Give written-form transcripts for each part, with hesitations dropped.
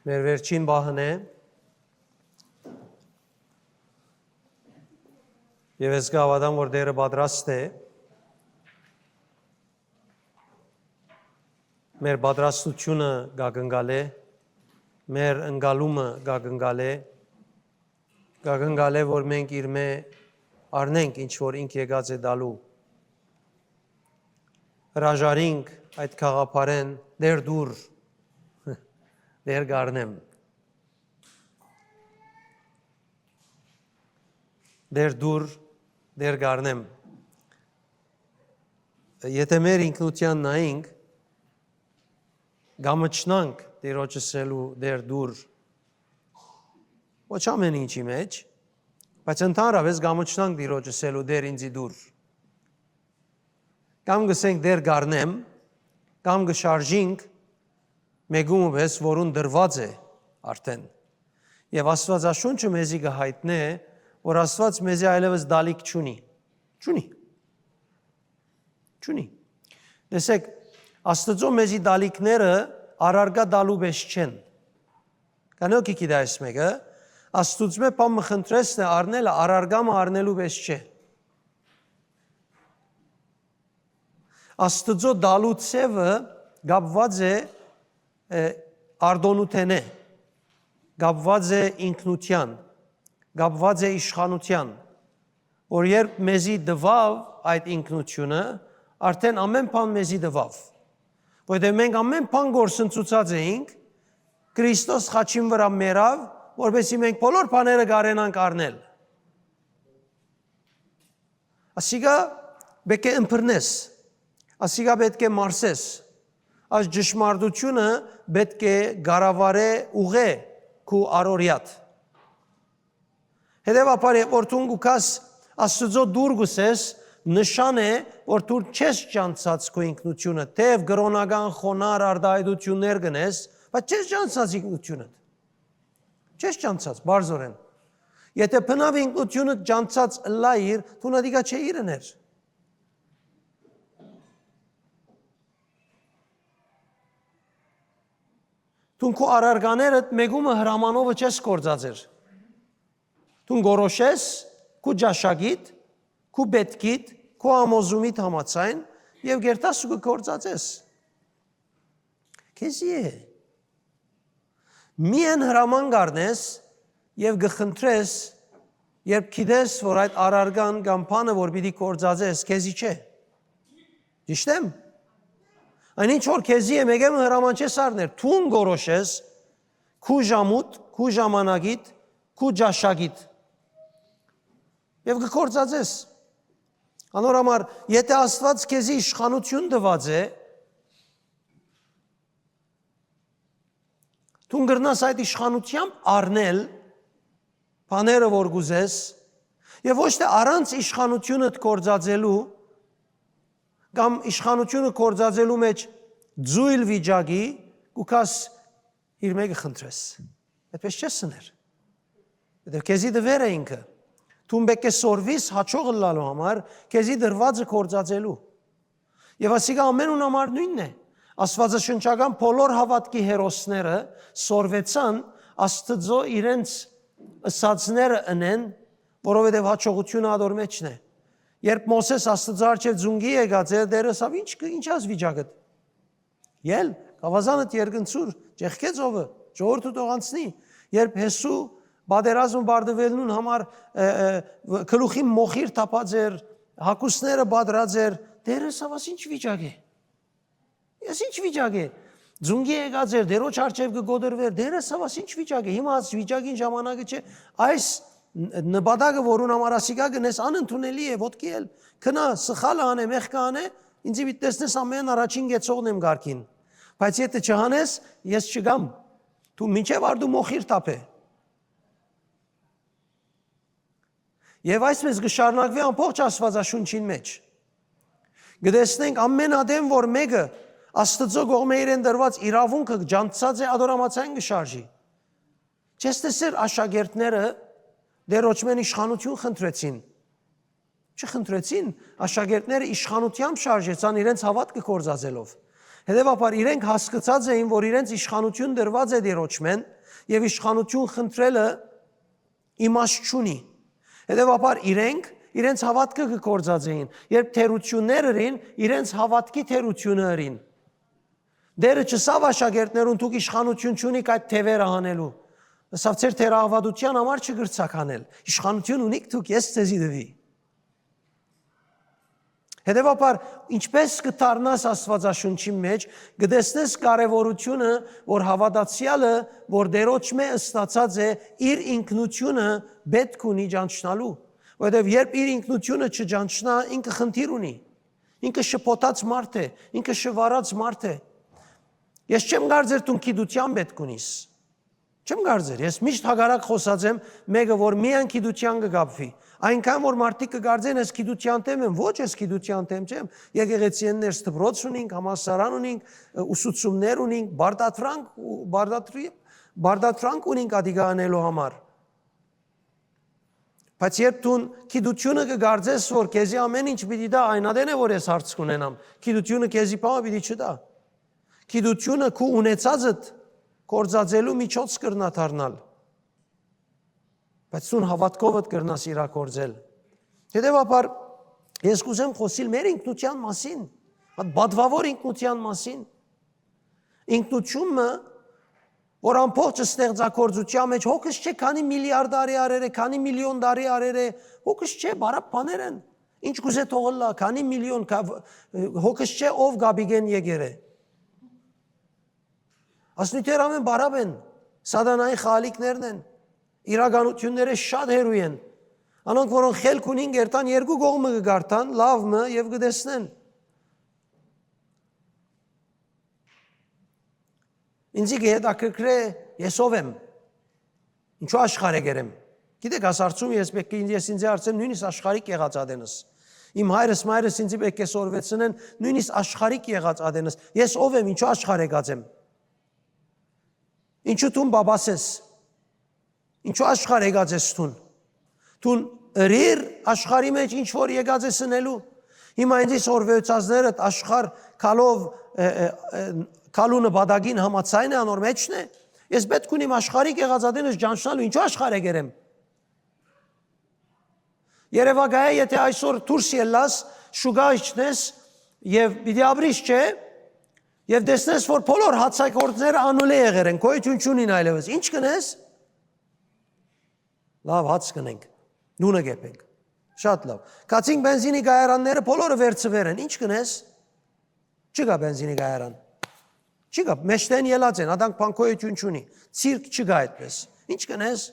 Մեր վերջին բահն է եւ ես գավադամ որ դերը պատրաստ է մեր պատրաստությունը գագնգալ է մեր ընկալումը գագնգալ է որ մենք իր մե առնենք ինչ որ ինք եկած է դալու հրաժարինք այդ խաղապարեն դեր դուր դեր գարնեմ դեր դուր դեր գարնեմ եթե մեր ինքնության նայենք գամչնանք դերոջսելու դեր դուր ոչ ամեն ինչի մեջ բայց ընդհանրապես գամչնանք դերոջսելու դեր ինձի դուր կամ գսենք դեր գարնեմ կամ գշարժինք մեգումը պես որուն դրված է արդեն եւ Աստվածաշունչը մեզի գահիտնե որ Աստված մեզի այլևս դալիք չունի տեսեք Աստծո մեզի դալիքները արարգա դալու պես չեն կանոքի գիտես մեկը Աստուծո պամը խնդրեսն է առնելը արարգամը առնելու պես չէ Աստծո դալու ցևը գապված է արդոնութեն է, գապված է ինքնության, գապված է իշխանության, որ երբ մեզի դվավ այդ ինքնությունը, արդեն ամեն բան մեզի դվավ, որտեղ մենք ամեն բան գործընծուցած էինք, Քրիստոս խաչին վրա մեռավ, որպեսզի մենք բոլոր բաները կարենանք առնել։ Ասիկա պետք է ըմբռնես, ասիկա պետք է մարսես, այս ճշմարտությունը պետք է գարավարե ուղե քու արորիատ հետևաբար որ դու գուքաս Աստծո դուր գուսես նշան է որ դու չես ճանցած քո ինքնությունը թեև գրոնական խոնար արդայդություններ գնես բայց չես ճանցած ինքնությունդ չես ճանցած բարձորեն եթե բնավ ինքնությունը ճանցած լայր դու նադիգա չէիրներ Դու քո արարգաներդ մեգումը հրամանովը չես կործածեր։ Դու գորոշես, քո ջաշագիտ, քո պետքիտ, քո ամոզումիտ համացայն եւ գերտաս ու կործածես։ Քեզի է։ Միայն հրաման գարնես եւ գխնդրես, երբ գիտես, որ այդ արարգան կամ բանը որ պիտի կործածես, քեզի չէ։ Ճիշտ եմ։ Այն ինչ որ քեզի է մեգեմ հրաման չես առներ, թուն գորոշես, քու ժամուտ, քու ժամանակիտ, քու ջաշագիտ եւ կկործածես։ Անորամար, եթե Աստված քեզի իշխանություն տված է, դու գրնաս այդ իշխանությամբ առնել բաները որ գուզես եւ ոչ թե առանց իշխանությունդ կործածելու կամ իշխանությունը կործածելու մեջ ձույլ վիճակի գուքաս իր մեկը խնդրես այդպես չես սներ դեռ քեզի դվեր է ինքը դու պետք է սորվիս հաճողը լալու համար քեզի դրվածը կործածելու եւ ասիկա ամենուն համար նույնն է աստվածաշնչական բոլոր հավատքի հերոսները սորվեցան Աստծո իրենց ըսածները ընեն որովհետեւ հաճողությունը ադոր մեջն է Երբ Մոսես Աստծո առջև ձունգի եկած էր, դերը ասավ, ինչ ասվիճակը։ Ել, գավազանդ երկնցուր, ջեղքեց ովը, ժողովուրդը տողանցնի։ Երբ Հեսու բادرազմ բարդվելնուն համար գլուխի մոխիր թափած էր, հակուսները բادرած էր, դերը ասավ, ինչ վիճակ է։ Ես ինչ վիճակ է։ Ձունգի եկած էր, դերոջ առջև կգոդրվեր, դերը ասավ, ինչ վիճակ է։ Հիմա այս վիճակին ժամանակը չէ, այս նպատակը որուն համար ասիկա գնես անընդունելի է ոտքի էլ քնա սխալը անե մեղքը անե ինձի պիտի տեսնես ամեն առաջին գեցողն եմ գարքին բայց եթե չհանես ես չգամ դու մինչև արդու մոխիր տապե եւ այսպես կշարունակվի ամբողջ Աստվածաշունչին մեջ գտեսնենք ամենադեմ որ մեկը Աստծո կողմը իրեն դրված իրավունքը ջանցած է ադորամացային կշարժի չես տեսեր աշակերտները Դերոջմեն իշխանություն խնդրեցին Չխնդրեցին, աշակերտները իշխանությամբ շարժեցան իրենց հավատքը կործածելով։ Հետևաբար իրենք հասկացած էին, որ իրենց իշխանություն դրված է Տիրոջմեն եւ իշխանություն խնդրելը իմաստ չունի։ Հետևաբար իրենց հավատքը կգործածեին, երբ թերություններ ըրին, իրենց հավատքի թերությունը ըրին։ Դերը չսավ աշակերտներուն դուք իշխանություն չունիք այդ թևերը հանելու։ Սա ձեր թերահավատության համար չգրցակ անել։ Իշխանություն ունիք դուք, ես ձեզի դվի։ Հետևաբար, ինչպես կդառնաս Աստվածաշունչի մեջ, կտեսնես կարևորությունը, որ հավատացյալը, որ Տերոջմե ըստացած է, իր ինքնությունը պետք ունի ճանչնալու, որովհետև երբ իր ինքնությունը չճանչնա, ինքը խնդիր ունի, ինքը շփոթած մարդ է, ինքը շվարած մարդ է։ Ես չեմ կարծեր դու գիտության պետք ունիս։ Չեմ կարծեր, ես միշտ հակառակ խոսած եմ, մեկը որ միայն գիտության կգապվի։ Այնքան որ մարդիկ կգարձեն ես գիտության թեմ եմ, ոչ ես գիտության թեմ չեմ։ Եկեղեցիներ դպրոց ունենք, համալսարան ունենք, ուսուցումներ ունենք, բարդատրանք ունենք ադիգանելու համար։ Բայց երբ դու գիտությունը կգարձես, որ քեզի ամեն ինչ պիտի դա, այնադեն է որ ես հարց կունենամ։ Գիտությունը քեզի բանը պիտի չտա։ Գիտությունը քու ունեցածդ կործածելու միջոց կրնա դառնալ։ Բայց դու հավատքովդ կրնաս իրագործել։ Հետևաբար ես կուզեմ խոսել մեր ինքնության մասին, բադվավոր ինքնության մասին։ Ինքնությունը, որ ամբողջ ստեղծագործության մեջ հոգս չէ, քանի միլիարդ տարի արեր է, քանի միլիոն տարի արեր է, հոգս չէ, բարապ բաներ են։ Ինչ կուզե թողնա, քանի միլիոն հոգս չէ, ով գաբիգեն եկեր է։ Ասնույթեր ամեն բարապ են, սատանայի խալիկներն են, իրականությունները շատ հերու են։ Անոնք, որոնք խելք ունին, գերտան երկու կողմը կգարտան, լավը եւ կտեսնեն։ Ինձ կհետաքրքրե ես ով եմ, ինչու աշխարհ եմ։ Գիտեք, ասարցում ես ինձ արցեմ նույնիսկ աշխարհիկ եղած ադենս։ Իմ հայրս մայրս ինձ պետք է սորվեցնեն նույնիսկ աշխարհիկ եղած ադենս։ Ես ով եմ, ինչու աշխարհ եկած եմ։ Ինչու դու բաբաս ես։ Ինչու աշխարհ եկած ես դու։ Դու ըրիր աշխարհի մեջ ինչ որ եկած ես նելու։ Հիմա ինձ սորվեցածները աշխարհ կալով Կալունը բադագին համացայն է անոր մեջն է։ Ես պետք ունիմ աշխարհիկ եղածադենս ճանչնալու, ինչու աշխարհ եկերեմ։ Երևակայ եթե այսօր դուրս ելլաս, շուգա իջնես եւ պիտի ապրիս չէ, եւ տեսնես որ բոլոր հացակորձները անուլե եղեր են, գոյություն չունին այլևս։ Ինչ կնես։ Լավ հաց կնենք։ Նունը գեպենք։ Շատ լավ։ Կացինք բենզինի գայարանները բոլորը վերցվեր են։ Ինչ կնես։ Չկա բենզինի գայարան։ Չկա, մեջտեն ելած են, ադանք պանքոյություն չունի, ցիրկ չկա այդպես, ինչ կնես,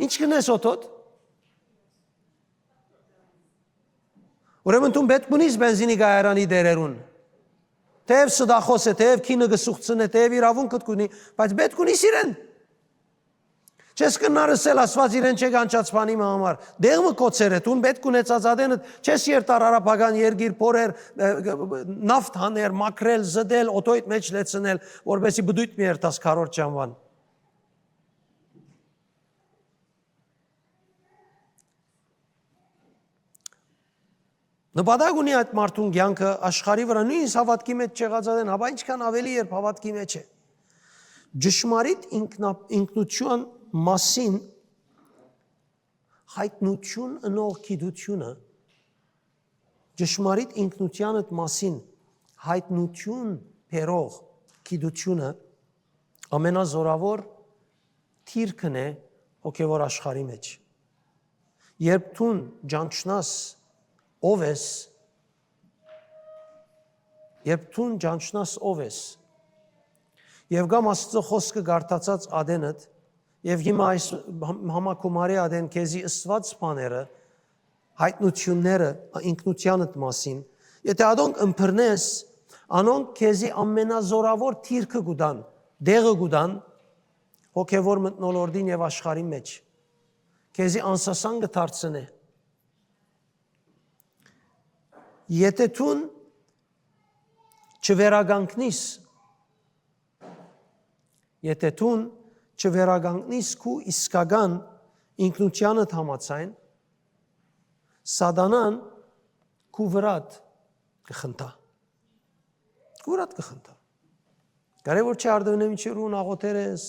ինչ կնես օթոտ, ուրեմն տուն պետք ունիս բենզինի գայարանի դերերուն, թեև սդախոս է, թեև կինը գսուղցն է, թեև իրավունքդ կունի, բայց պետք ունիս իրեն, չես կնարսել ասված իրեն չեք անչած բանի համար, դեղմը կոցեր է, տուն պետք ունեցած ադենդ, չես երտար արապագան երգիր, պորեր, նավթ հաներ, մակրել, զդել, օտոյդ մեջ լեցնել, որբեսի բդույթ մի երտաս քարորդ ճանվան։ Նպատակ ունի այդ մարդուն կյանքը աշխարհի վրա նույնիսկ հավատքի մեջ չեղած ադեն, հապա ինչքան ավելի երբ հավատքի մեջ է։ Ճշմարիտ ինքնություն մասին հայտնություն ընող գիտությունը ճշմարիտ ինքնությանդ մասին հայտնություն բերող գիտությունը ամենազորավոր թիրքն է հոգևոր աշխարհի մեջ երբ դու ճանչնաս ով ես երբ դու ճանչնաս ով ես եւ գամ Աստծո խոսքը գարտացած ադենդ եւ հիմա այս համակոմարի ադեն քեզի ըստված բաները հայտնությունները ինքնությանդ մասին եթե ադոնք ըմբռնես անոնք քեզի ամենազորավոր թիրքը գուտան դեղը գուտան հոգևոր մտնոլորտին եւ աշխարհի մեջ քեզի անսասան կդարձնե եթե դու չվերագանքնիս եթե դու չվերագանքնիս քու իսկական ինքնությանդ համաձայն սատանան քու վրատ կխնդա։ Կուրատ կխնդա։ Կարևոր չէ արդյունեմ ինչ ուրուն աղոթեր ես,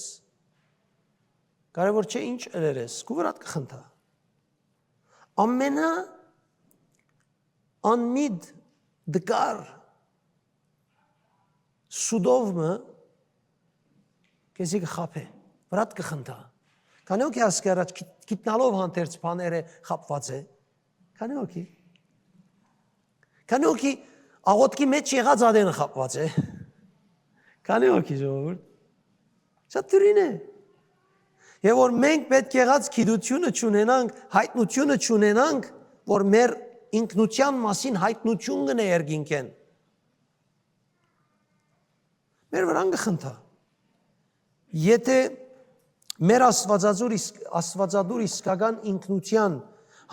կարևոր չէ ինչ ըրեր ես, կուրատ կխնդա։ Ամենա անմիդ դկար սուդովը կեզի կխապե, վրատ կխնդա։ Քանի օքի ասկի առաջ գիտնալով հանդերձ բաները խապված է, քանի օքի։ Քանի օքի աղոտքի մեջ եղած ադենը խապված է, քանի օքի ժողովուրդ։ Շատ դյուրին է։ Եվ որ մենք պետք եղած գիտությունը չունենանք, հայտնությունը չունենանք, որ մեր ինքնության մասին հայտնություն կներգինքեն։ Մեր վրան կխնդա։ Եթե մեր աստվածադուր իսկական ինքնության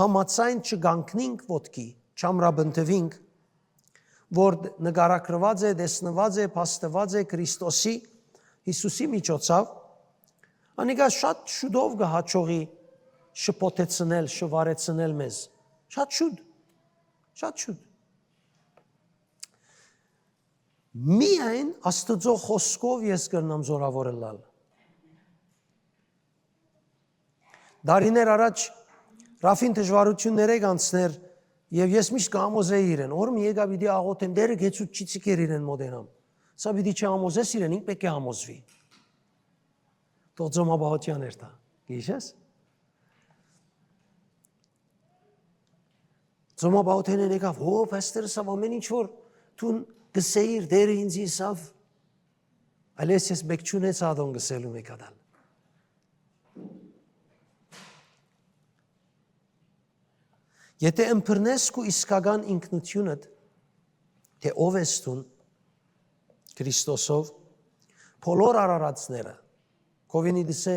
համացայն չգանքնինք ոտքի, չամրաբնթվինք, որ նկարագրված է, տեսնված է, փաստված է Քրիստոսի Հիսուսի միջոցով, անիկա շատ շուտով կհաջողի շփոթեցնել, շվարեցնել մեզ։ Շատ շուտ։ Շատ շուտ։ Միայն Աստծո խոսքով ես կրնամ զորավորել։ Դարիներ առաջ Ռաֆին դժվարություններ կանցներ եւ ես միշտ կհամոզեի իրեն, որ մի եկա պիտի աղոթեմ, դերը գեցուց չիցիկեր իրեն մոդենամ։ Սա պիտի չհամոզես իրեն, ինք պետք է համոզվի։ Թող ծոմաբահության էր դա, գիշես։ Ծոմաբահութեն եկավ, պաստերը սավ ամեն ինչ որ տուն գսեիր, դերը ինձ իսավ, այլես ես մեկ չունեց ադոն գսելու մեկ ադալ։ Եթե ըմբռնես քո իսկական ինքնությունդ, թե ով ես դու Քրիստոսով, բոլոր արարածները, կովինի դիսե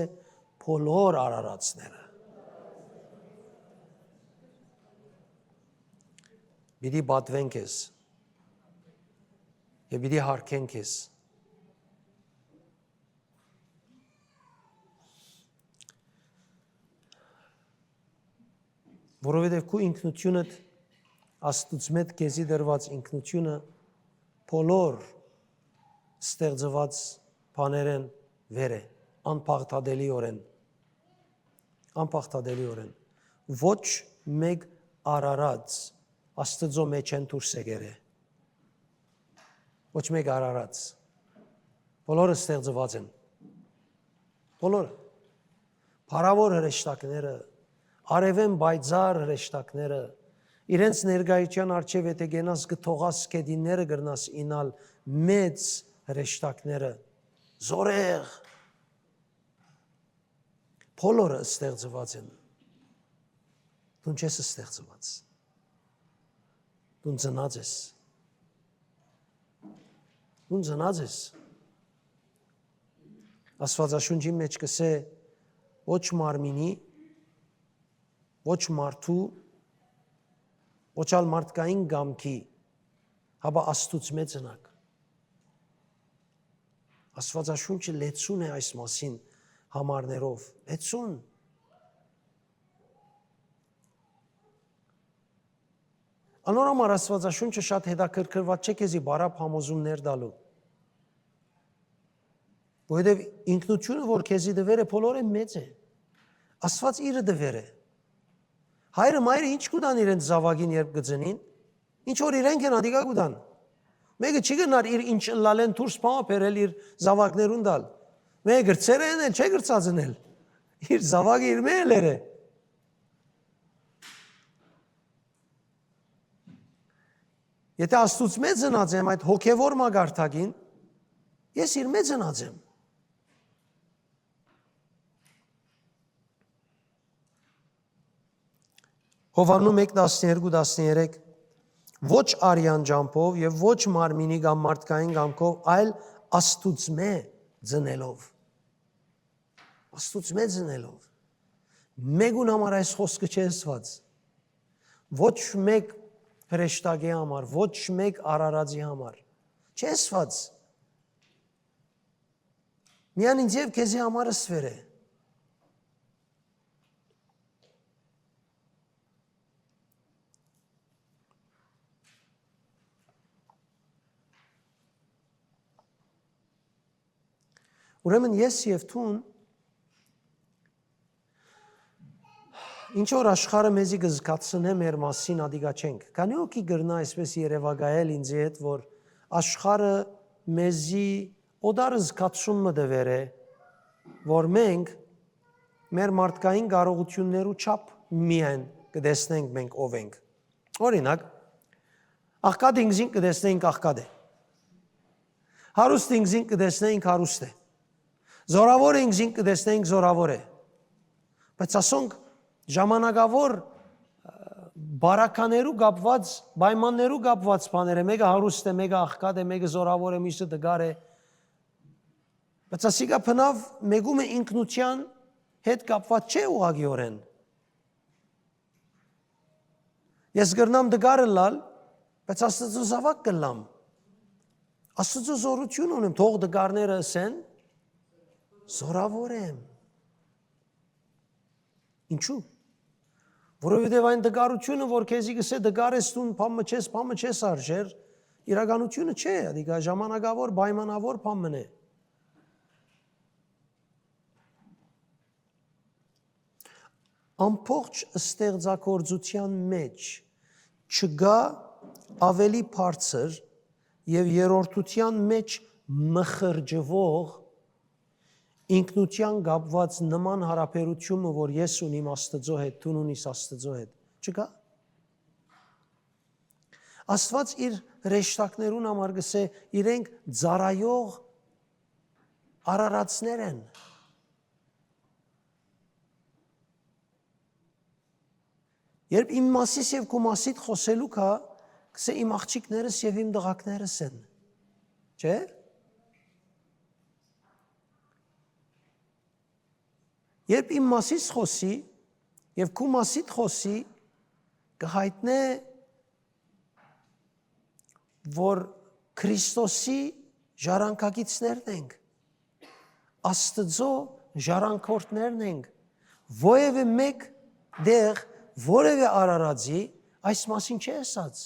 բոլոր արարածները, պիտի բատվենք ես, և պիտի հարգենք ես։ Որովհետև քո ինքնությունդ Աստծմետ քեզի դրված ինքնությունը բոլոր ստեղծված բաներեն վեր է, անփախտադելիորեն, ոչ մեկ արարած Աստծո մեջ են դուրս եկել է, ոչ մեկ արարած, բոլորը ստեղծված են, բոլորը, փառավոր հրեշտակները, արևեն բայձար հրեշտակները, իրենց ներկայության առջև եթե գենաս գթողած կեդինները գրնաս ինալ մեծ հրեշտակները, զորեղ, բոլորը ստեղծված են, դու չես ստեղծված, դու ծնած ես, դու ծնած ես, Աստվածաշունչի մեջ կսե ոչ մարմինի, ոչ մարդու, ոչ ալ մարդկային գամքի, հաբա Աստուծմե ծնակ։ Աստվածաշունչը լեցուն է այս մասին համարներով, լեցուն։ Անորոմար Աստվածաշունչը շատ հետաքրքրված չէ քեզի բարապ համոզումներ տալու։ Որովհետև ինքնությունը, որ քեզի դվեր է, բոլորը մեծ է։ Աստված իրը դվեր է։ Հայրը մայրը ինչ կուտան իրենց զավակին երբ գծնին, ինչ որ իրենք են ադիկա կուտան։ Մեկը չի գնար իր ինչ լալեն դուրս պամը պերել իր զավակներուն դալ։ Մեկը գրծեր են էլ, չէ գրծածն էլ։ Իր զավակը իր մելեր է։ Եթե Աստուծո մեծ ծնած եմ այդ հոգևոր մագարտակին, ես իր մեծ ծնած եմ։ Հովաննու 1:12-13 ոչ արյան ջամփով եւ ոչ մարմինի կամ մարդկային կամքով, այլ Աստուծմե ծնելով։ Աստուծմե ծնելով։ Մեկուն համար այս խոսքը չի ասված։ Ոչ մեկ հրեշտակի համար, ոչ մեկ արարածի համար։ Չի ասված։ Միան ինձ եւ քեզի համար ասվեր է։ Ուրեմն ես եւ թուն ինչ որ աշխարհը մեզի գզկացնե մեր մասին ադիգա չենք։ Քանի օքի գրնա այսպես երևակայել ինձ հետ, որ աշխարհը մեզի օդար զգացումը դվեր է, որ մենք մեր մարդկային կարողություններու չափ միայն կտեսնենք մենք ով ենք։ Օրինակ, աղքատ ինքզին կտեսնենք աղքատ է։ Հարուստ ինքզին կտեսնենք հարուստ է։ Զորավոր ինքզին կտեսնենք զորավոր է։ Բայց ասոնք ժամանակավոր բարականերու կապված, պայմաններու կապված բաներ է, մեկը հարուստ է, մեկը աղքատ է, մեկը զորավոր է, մյուսը տգար է։ Բայց ասիկա բնավ մեգում է ինքնության հետ կապված չէ ուղղակիորեն։ Ես գրնամ տգարը լալ, բայց Աստծո զավակ կլամ։ Աստծո զորություն ունեմ, թող տգարները ասեն, զորավոր եմ։ Ինչու՞։ Որովհետև այն տգարությունը, որ քեզի գսե տգար ես տուն, փամը չես արժեր, իրականությունը չէ, դիգա ժամանակավոր, պայմանավոր փամն է։ Ամբողջ ստեղծագործության մեջ չգա ավելի բարձր եւ երրորդության մեջ մխրջվող ինքնության կապված նման հարաբերությունը, որ ես ունիմ Աստծո հետ, դու ունիս Աստծո հետ, չկա։ Աստված իր հրեշտակներուն համար գսե իրենք ծառայող արարածներ են։ Երբ իմ մասից եւ քո մասիդ խոսելու կա, գսե իմ աղջիկներս եւ իմ դղակներս են։ Չէ՞։ Երբ իմ մասից խոսի եւ քո մասիդ խոսի, կհայտնե որ Քրիստոսի ժառանգակիցներն ենք, Աստծո ժառանգորդներն ենք, որևէ մեկ դեղ որևէ արարածի այս մասին չի ասած։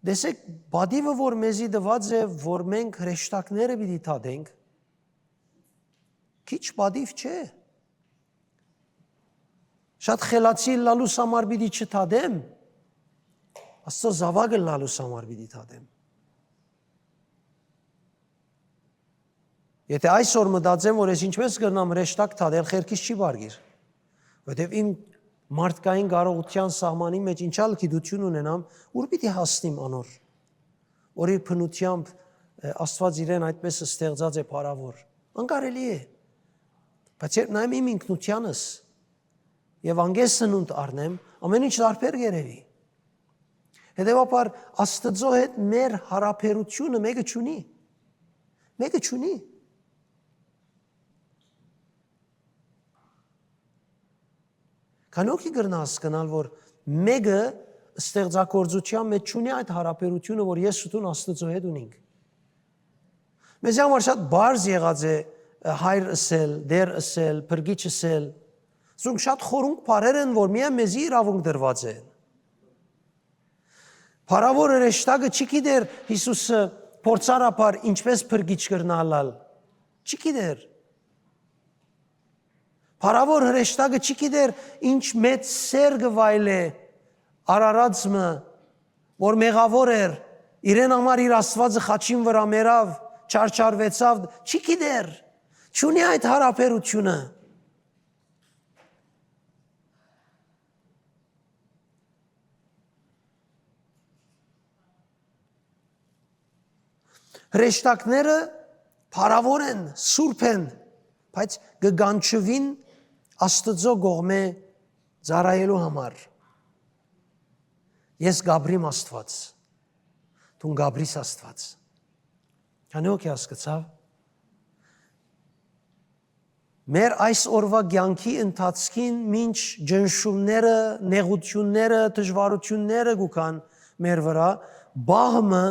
Դեսեք, բադիվը, որ մեզի դված է, որ մենք հրեշտակները պիտի թադենք, քիչ բադիվ չէ։ Շատ խելացի լալուս համար պիտի չթադեմ, Աստծո զավակը լալուս համար պիտի թադեմ։ Եթե այսօր մտածեմ, որ ես ինչպես կրնամ հրեշտակ թադել, խերքից չի բարգիր, որովհետև իմ մարդկային կարողության սահմանի մեջ ինչալ գիտություն ունենամ, ուր պիտի հասնիմ անոր, որ իր բնությամբ Աստված իրեն այդպես ստեղծած է փառավոր, անկարելի է, բայց երբ նայեմ իմ ինքնությանս եւ անգես սնունդ առնեմ, ամեն ինչ տարբեր երևի։ Հետևաբար Աստծո հետ մեր հարաբերությունը մեկը չունի։ Քանոքի գրնա հասկանալ, որ մեկը ստեղծագործության մեջ չունի այդ հարաբերությունը, որ ես ութուն Աստծո հետ ունենք։ Մեզ համար շատ բարձ եղած է հայր ասել, դեր ասել, փրկիչ ասել։ Սրանք շատ խորունկ բառեր են, որ միայն մեզի իրավունք դրված են։ Փառավոր հրեշտակը չի գիտեր Հիսուսը փորձառաբար ինչպես փրկիչ կրնալալ։ Չի գիտեր։ Փառավոր հրեշտակը չի գիտեր ինչ մեծ սեր գվայլ է արարածը, որ մեղավոր էր, իրեն համար իր Աստվածը խաչին վրա մերավ, չարչարվեցավ, չի գիտեր, չունի այդ հարաբերությունը։ Հրեշտակները փառավոր են, սուրբ են, բայց կգանչվին Աստծո կողմէ ծառայելու համար։ Ես Գաբրիմ Աստված, դու Գաբրիս Աստված։ Քանոք հասկացավ։ Մեր այս օրվա կյանքի ընթացքին մինչ ջնշումները, նեղությունները, դժվարությունները գուքան մեր վրա, բահմը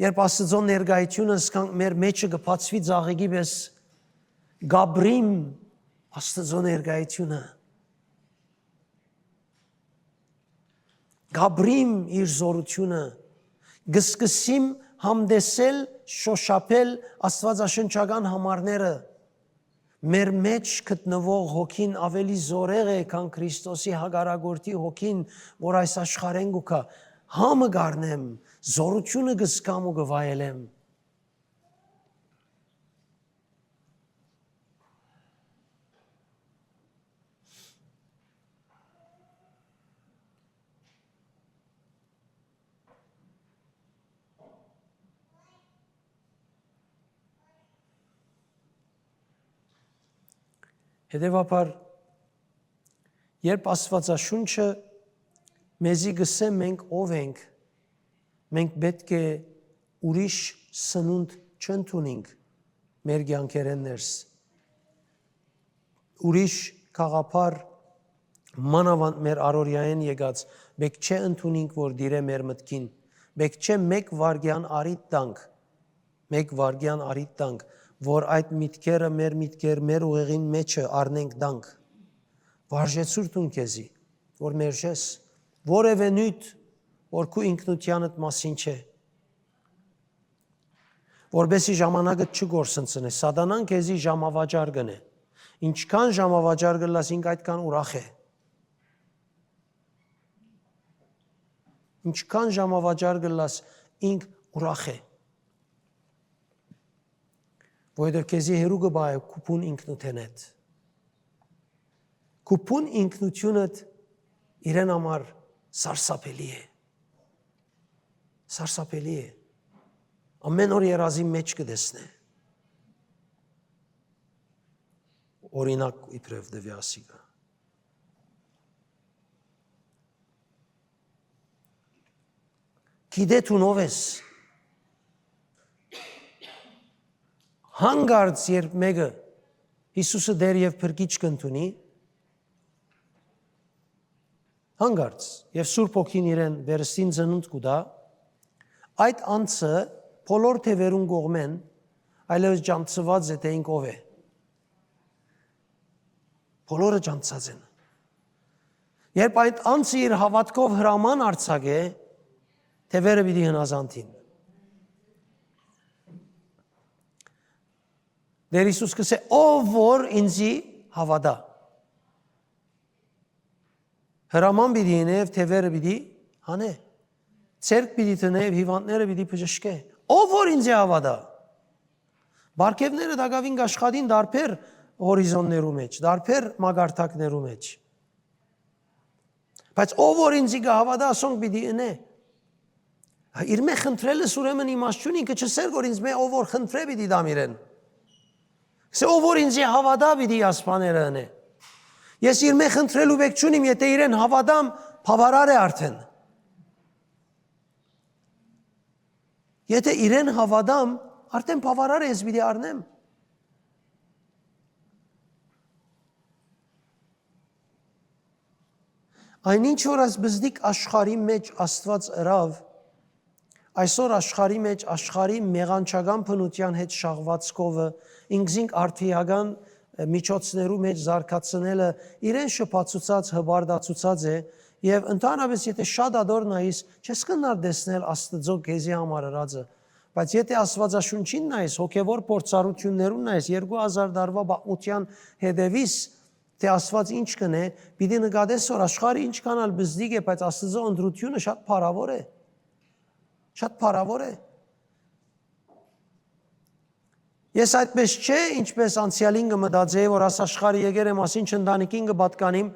երբ Աստծո ներկայությունը սկանք մեր մեջը կբացվի ծաղիկի պես Գաբրիմ Աստծո ներկայությունը Գաբրիմ իր զորությունը Գսկսիմ համդեսել, շոշափել աստվածաշնչական համարները։ Մեր մեջ գտնվող հոգին ավելի զորեղ է, քան Քրիստոսի հագարագործի հոգին, որ այս աշխարհեն գուքա։ Համը գարնեմ, զորությունը գսկամ ու գվայելեմ։ Հետևաբար, երբ Աստվածաշունչը մեզի գսե մենք ով ենք, մենք պետք է ուրիշ սնունդ չընդունենք մեր կյանքերեն ներս։ Ուրիշ խաղապար մանավանդ մեր առօրյային եկած պետք չէ ընդունենք, որ դիրե մեր մտքին, պետք չէ մեկ վարգյան առիթ տանք, որ այդ միտքերը մեր ուղեղին մեջը առնենք դանք, վարժեցուրտուն քեզի, որ մերժես, որևէ նույթ, որ քու ինքնությանդ մասին չէ, որբեսի ժամանակդ չգործընծնե, սատանան քեզի ժամավաճառ գնե, ինչքան ժամավաճառ գլաս ինք այդքան ուրախ է, ինչքան ժամավաճառ գլաս ինք ուրախ է, որովհետև քեզի հերու կբայ քուփուն ինքնութենդ։ Քուփուն ինքնությունդ իրեն համար սարսափելի է։ Սարսափելի է։ Ամեն օր երազի մեջ կդեսնե։ Օրինակ իբրև դվյասիկա։ Գիտե դու ով ես։ Հանգարց երբ մեկը Հիսուսը դեր եւ փրկիչ կընդունի, հանգարց եւ Սուրբ Հոգին իրեն վերստին ծնունդ կուտա, այդ անձը բոլոր թևերուն կողմեն այլևս ջանցված է թե ինք ով է։ Բոլորը ջանցած են։ Երբ այդ անձը իր հավատքով հրաման արձակե, թևերը պիտի հնազանդին։ Դեր Հիսուս կսե, ով որ ինձի հավատա։ Հրաման պիտի ինե եւ թևերը պիտի հանե։ Ցերկ պիտի տնե եւ հիվանդները պիտի բժշկե։ Ով որ ինձի հավատա։ Բարգևները դակավին աշխատին դարբեր հորիզոններու մեջ, դարբեր մագարտակներու մեջ։ Բայց ով որ ինձի հավատա, ասոնք պիտի ինե։ Իր մե խնդրելս ուրեմն իմաստ չունի, ինքը չսեր որ ինձ մե ով որ խնդրե պիտի դամ իրեն։ Սե ով որ ինձի հավատա պիտի ասպաները ընե։ Ես իր մե խնդրելու բեք չունիմ, եթե իրեն հավատամ, բավարար է արդեն։ Եթե իրեն հավատամ, արդեն բավարար է, ես պիտի առնեմ։ Այնինչ որ այս բզդիկ աշխարհի մեջ Աստված ըրավ, այսօր աշխարհի մեջ աշխարհի մեղանչական բնության հետ շաղվածքովը ինքզինք արդիական միջոցներու մեջ զարգացնելը իրեն շփացուցած հբարդացուցած է եւ ընդհանրապես եթե շատ ադոր նայես չես կնար դեսնել Աստծո քեզի համար ըրածը բայց եթե Աստվածաշունչին նայես հոգեվոր փորձառություններուն նայես 2000 տարվա պատմության հետևից թե Աստված ինչ կնե պիտի նկատես որ աշխարհը ինչքան ալ բզդիկ է բայց Աստծո ընդրությունը շատ փառավոր է շատ փառավոր է Ես այդպես չէ, ինչպես անցյալին կմտածեի, որ աս աշխարհը եկեր եմ ասին չընտանիքին կպատկանիմ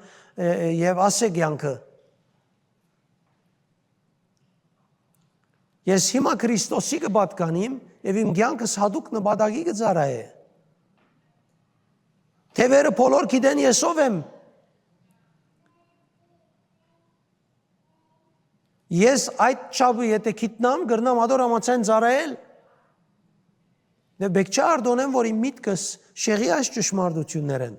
եւ ասե կյանքը։ Ես հիմա Քրիստոսի կպատկանիմ եւ իմ կյանքս հadouk նպատակի կծարայե։ Թևերը բոլոր գիտեն ես ով եմ։ Ես այդ չափը եթե գիտնամ, գրնամ ադոր ամացան ծարայել Դե բեք չէ արդոնեմ, որ իմ միտքս շեղի այս ճշմարտություններ են։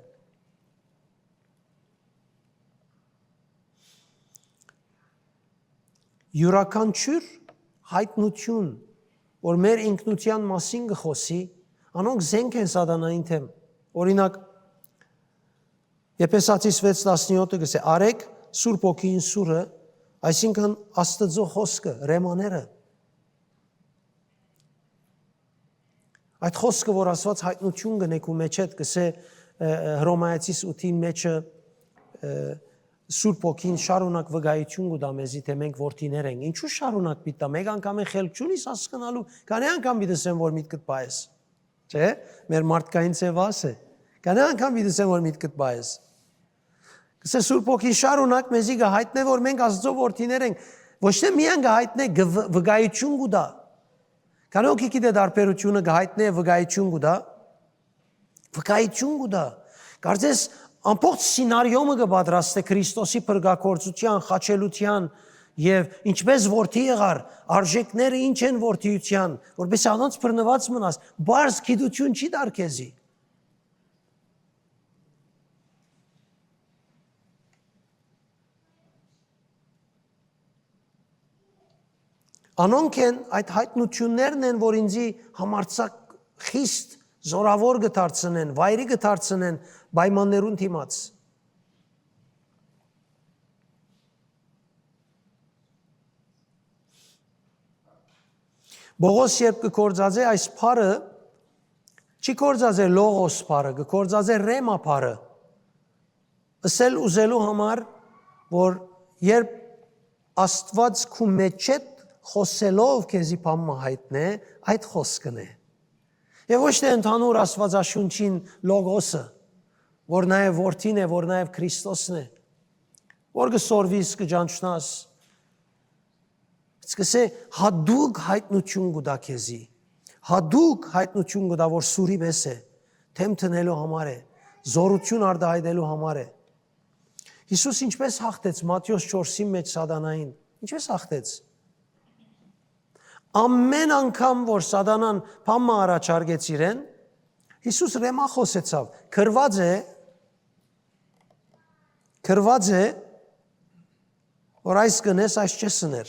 Յուրաքանչյուր հայտնություն, որ մեր ինքնության մասին կխոսի, անոնք զենք են սատանային թեմ։ Օրինակ, Եփեսացիս 6:17-ը գսե, արեք Սուրբ Օքին սուրը, այսինքն Աստծո խոսքը, ռեմաները, Այդ խոսքը, որ Աստված հայտնություն գնեք ու մեջ հետ գսե Հռոմայացիս 8-ի մեջը Սուրբ Օքին շարունակ վկայություն կտա մեզի, թե մենք որդիներ ենք։ Ինչու շարունակ պիտա։ Մեկ անգամ են խելք չունիս հասկանալու, քանի անգամ պիտեսեմ, որ միտքդ բայես։ Չէ՞, մեր մարդկային ծևաս է։ Քանի անգամ պիտեսեմ, որ միտքդ բայես։ Գսե Սուրբ Օքին շարունակ մեզի գահայտնե, որ մենք Աստծո որդիներ ենք, ոչ թե միայն գահայտնե վկայություն կտա։ Քանի օքի գիտե դարբերությունը գահայտնե վկայություն կտա։ Վկայություն կտա։ Կարծես ամբողջ սցենարիոմը կպատրաստե Քրիստոսի փրկագործության, խաչելության եւ ինչպես որդի եղար, արժեքները ինչ են որդիության, որպես անոնց բռնված մնաս, բարձ գիտություն չի դար քեզի։ Անոնք են այդ հայտնություններն են, որ ինձի համարցակ խիստ զորավոր գտարցնեն, վայրի գտարցնեն պայմաններուն դիմաց։ Բողոս երբ կկործածե այս փարը, չի կործածե լողոս փարը, կկործածե ռեմա փարը։ Ասել ուզելու համար, որ երբ Աստված քու մեջ է խոսելով քեզի բամը հայտնե, այդ խոսքն է։ Եվ ոչ թե ընդհանուր Աստվածաշունչին լոգոսը, որ նաև որդին է, որ նաև Քրիստոսն է, որ կսորվիս, կջանչնաս, սկսե հադուկ հայտնություն կտա քեզի, հադուկ հայտնություն կտա, որ սուրի պես է, թեմ տնելու համար է, զորություն արտահայտելու համար է։ Հիսուս ինչպես հաղթեց Մատթեոս 4-ի մեջ սատանային, ինչպես հաղթեց։ Ամեն անգամ, որ սատանան բամը առաջարկեց իրեն, Հիսուս ռեմա խոսեցավ, քրված է, որ այս կնես, այս չեսներ։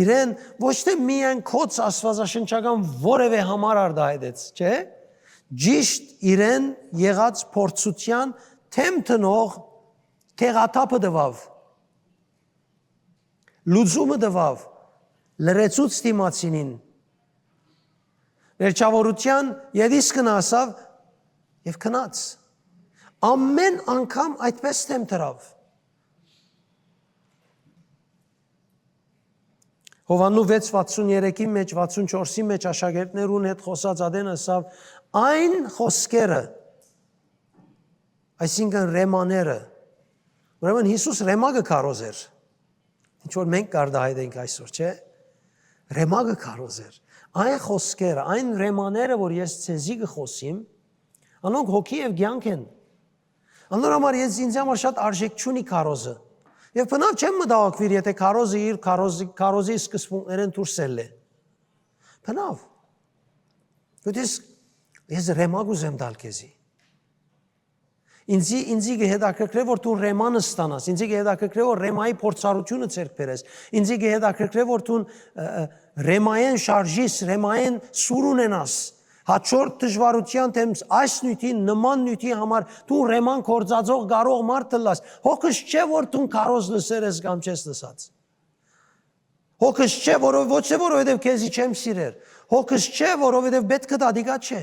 Իրեն ոչ թե միայն քոց աստվածաշնչական որևէ համար արտահայտեց, չէ՞, ճիշտ իրեն եղած փորձության թեմ տնող թեղաթափը տվավ, լուծումը տվավ, լրեցուց դիմացինին, վերջավորության ետիս կնասավ և կնաց, ամեն անգամ այդպես թեմ տրավ։ Հովաննու 6:63-ի մեջ, 64-ի մեջ աշակերտներուն հետ խոսած ադեն ասավ, այն խոսքերը, այսինքն ռեմաները, ուրեմն Հիսուս ռեմա կքարոզ էր, ինչ որ մենք կարտահայտենք այսօր, չէ՞, ռեմա կքարոզ էր, այն խոսքերը, այն ռեմաները, որ ես ցեզի կխոսիմ, անոնք հոգի և կյանք են, անոր համար ես ինձ համար շատ արժեք չունի քարոզը, և բնավ չեմ մտահոգվիր, եթե քարոզը իր քարոզի սկզբունքներեն դուրս ելլե, բնավ, ես ռեմա կուզեմ տալ քեզի, ինձի կհետաքրքրե, որ դու ռեմանը ստանաս, ինձի կհետաքրքրե, որ ռեմայի փորձառությունը ձեռք բերես, ինձի կհետաքրքրե, որ դու ռեմայեն շարժիս, ռեմայեն սուր ունենաս, հաջորդ դժվարության թեմ այս նյութի, նման նյութի համար դու ռեման կործածող կարող մարդ լաս, հոգս չէ, որ դու քարոզ լսեր ես կամ չես լսած, հոգս չէ, ոչ թե որովհետև քեզի չեմ սիրեր, հոգս չէ, որովհետև պետք է դադիկա չէ,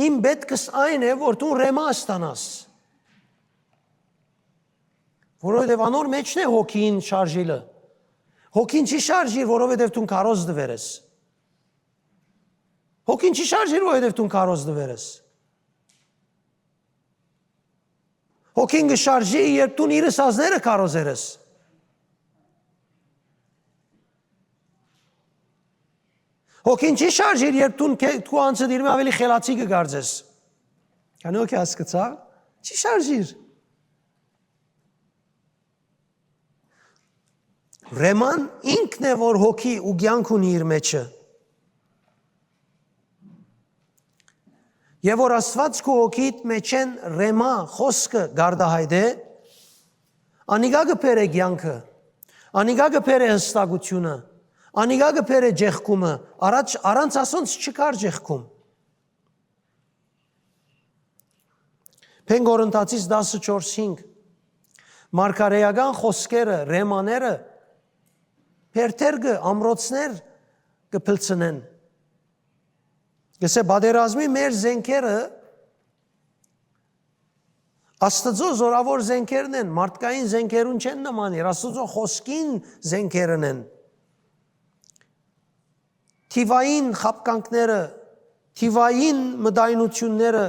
իմ պետքս այն է, որ դու ռեմա ստանաս, որովհետև անոր մեջն է հոգին շարժիլը, հոգին չի շարժիր, որովհետև դու քարոզ դվերես, հոգին չի շարժիր, որովհետև դու քարոզ դվերես, հոգին կշարժի, երբ դու իրս ազները քարոզերես, հոգին չի շարժիր, երբ դու անցը դիրմի ավելի խելացի կգարձես, կանի հոգի հասկացա, չի շարժիր, ռեման ինքն է, որ հոգի ու կյանք ունի իր մեջը, և որ Աստված քո հոգիդ մեջ են ռեմա խոսքը գարդահայտ է, անիգա կփեր է կյանքը, անիգա կփեր է հստակությունը, անիգա կփեր է ջեղկումը, առանց ասոնց չկար ջեղկում։ Փեն Կորինթացիս 10:4-5 Մարգարեական խոսքերը, ռեմաները, փերթերգը, ամրոցներ կփլցնեն։ Գսե բادرազմի մեր զենքերը Աստծո զորավոր զենքերն են, մարդկային զենքերուն չեն նմանիր, Աստծո խոսքին զենքերն են։ Թիվային խապկանքները, թիվային մտայնությունները,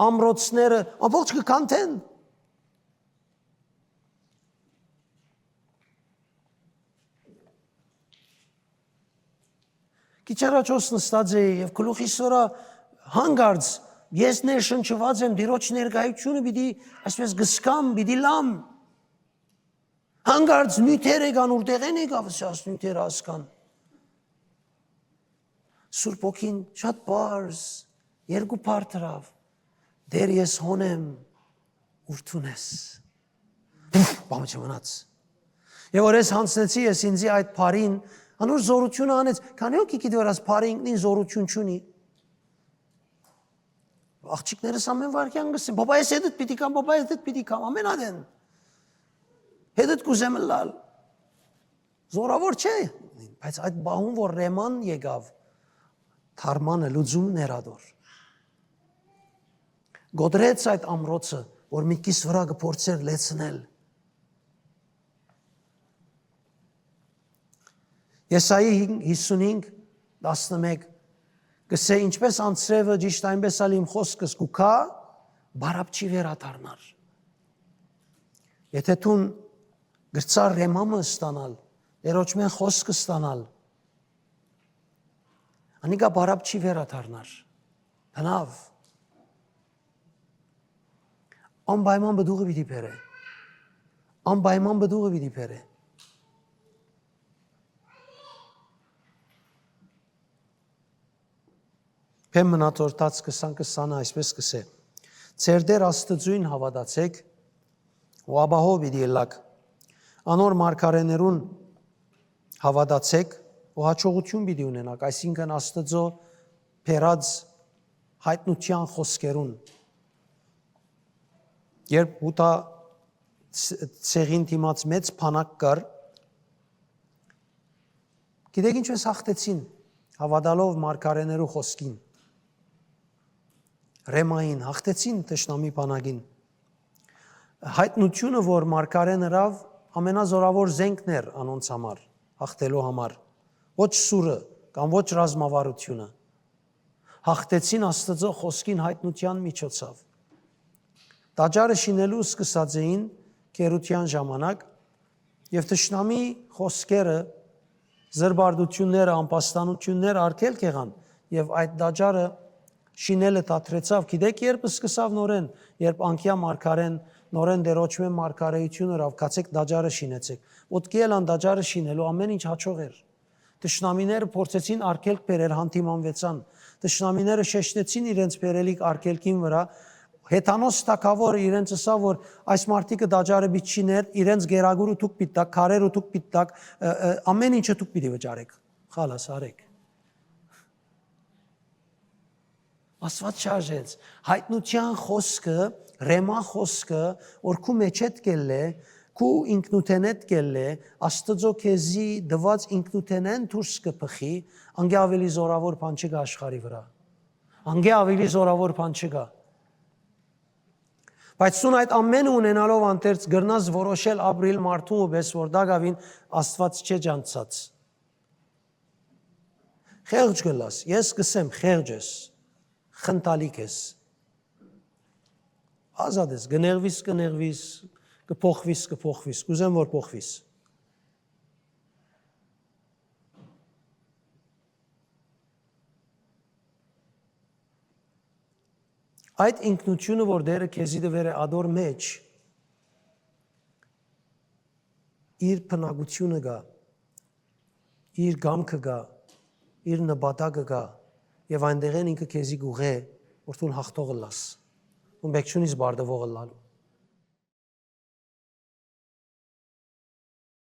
ամրոցները, ամբողջ կկանթեն։ Քիչ առաջ նստած էի եւ գլուխիս վրա հանգարց ես ներշնչված եմ Տիրոջ ներկայությունը պիտի այսպես գսկամ, պիտի լամ։ Հանգարց նյութեր եկան որտեղ են եկավ ասած նյութերը հասկան։ Սուրբ ոգին շատ բարձ երկու բարձրավ դեր ես հոնեմ ուրթունես։ Բամը չմնաց։ Եվ որ ես հանցնեցի ես ինձի այդ բարին անոր զորությունը անեց, քանի օքի գիտի որ աս բարինքին զորություն չունի։ Աղջիկներս ամեն վարքյան գսեն, բաբա ես հետդ պիտի կամ, բաբա ես հետդ պիտի կամ, ամեն ադեն։ Հետդ կուզեմ լալ։ Զորավոր չէ, բայց այդ բահուն, որ ռեման եկավ, թարմանը լուծում ներադոր։ Գոդրեց այդ ամրոցը, որ մի կիս վրա կփորձեր լեցնել։ Եսայի 55:11 Գսե ինչպես անցրևը ճիշտ այնպես ալ իմ խոսքս կուքա, բարապ չի վերադառնար։ Եթե դու գրծար ռեմամը ստանալ, Տերոջ մեն խոսքը ստանալ, անիկա բարապ չի վերադառնար։ Բնավ։ Անպայման բդուղը պիտի բերե։ Անպայման բդուղը պիտի բերե։ Պեմ մնատորդած 20-20 այսպես կսե, ծեր դեր աստծույն հավատացեք, ու աբահով պիտի ելակ, անոր մարգարեներուն հավատացեք, ու հաջողություն պիտի ունենաք, այսինքն աստծո փերած հայտնության խոսքերուն, երբ ուտա ցեղին դիմաց մեծ փանակ կար, գիտեք ինչպես հաղթեցին, հավատալով մարգարեներու խոսքին, Ռեմային հաղթեցին տշնամի բանակին։ Հայտնությունը, որ մարգարեն հրավ ամենազորավոր զենքն էր անոնց համար, հաղթելու համար, ոչ սուրը կամ ոչ ռազմավարությունը։ Հաղթեցին Աստծո խոսքին հայտնության միջոցով։ Տաճարը շինելու սկսած էին գերության ժամանակ եւ տշնամի խոսքերը, զրբարդությունները, անպաստանությունները արգելք եղան եւ այդ տաճարը շինելը դադրեցավ, գիտեք երբ սկսավ նորեն, երբ անկյա մարգարեն, նորեն դերոճմեն մարգարեությունը հրավ, կացեք տաճարը շինեցեք, ոտքի ելան տաճարը շինելու ամեն ինչ հաջող էր, տշնամիները փորձեցին արգելք բերել հանդիմանվեցան, տշնամիները շեշտեցին իրենց բերելիք արգելքին վրա, հետանոց թագավորը իրենց ասավ, որ այս մարդիկը տաճարը պիտի շիներ, իրենց գերագուրը դուք պիտի տակ, քարերը դուք պիտի տակ, ամեն ինչը դուք պիտի վճարեք, խալաս արեք։ Աստված շարժեց, հայտնության խոսքը, ռեմա խոսքը, որ քու մեջետ կել է, քու ինքնութենետ կել է, Աստծո քեզի դված ինքնութենեն դուրս կփխի, անգե ավելի զորավոր բան չկա աշխարհի վրա։ Անգե ավելի զորավոր բան չկա։ Բայց սուն այդ ամենը ունենալով անտերց գրնաս որոշել ապրիլ մարդու պես, որ դագավին Աստված չէ ջանցած։ Խեղճ գլաս, ես կսեմ խեղճ ես, խնդալիք ես, ազատ ես, կներվիս, կփոխվիս, կուզեմ որ փոխվիս։ Այդ ինքնությունը, որ դերը քեզի դվեր է ադոր մեջ, իր փնակությունը գա, իր գամքը գա, իր նպատակը գա, եւ այնտեղ ինքը քեզի գուղե, որ դու հաղթողը լաս, ու բեկչունից բարդվողը լալու։